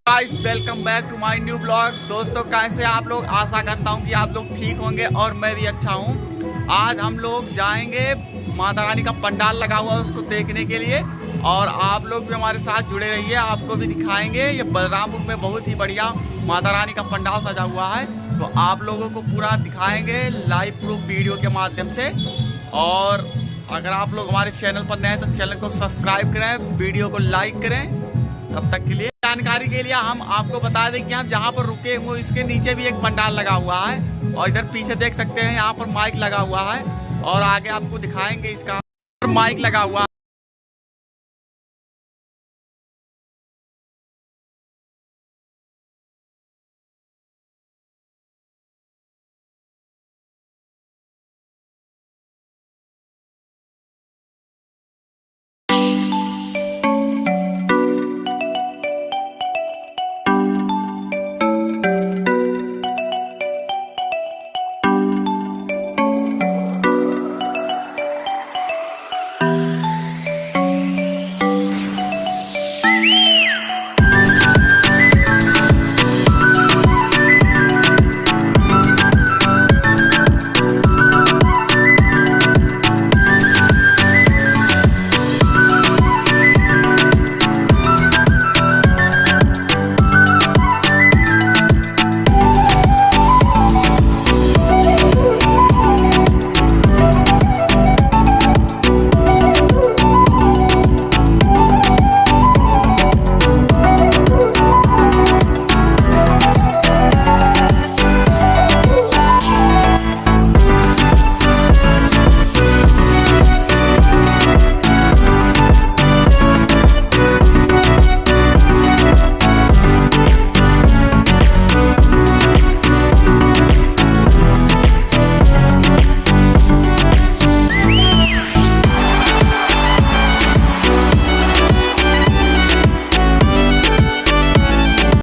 Guys welcome back to my new blog. दोस्तों कैसे आप लोग, आशा करता हूं कि आप लोग ठीक होंगे और मैं भी अच्छा हूं। आज हम लोग जाएंगे माता रानी का पंडाल लगा हुआ है उसको देखने के लिए, और आप लोग भी हमारे साथ जुड़े रहिए, आपको भी दिखाएंगे। ये बलरामपुर में बहुत ही बढ़िया माता रानी का पंडाल सजा हुआ है, तो आप लोगों को पूरा दिखाएंगे लाइव प्रूफ वीडियो के माध्यम से। और अगर आप लोग हमारे चैनल पर नए हैं तो चैनल को सब्सक्राइब करें, वीडियो को लाइक करें। तब तक के लिए जानकारी के लिए हम आपको बता दें कि हम जहाँ पर रुके हुए इसके नीचे भी एक पंडाल लगा हुआ है, और इधर पीछे देख सकते हैं यहाँ पर माइक लगा हुआ है, और आगे आपको दिखाएंगे इसका माइक लगा हुआ है।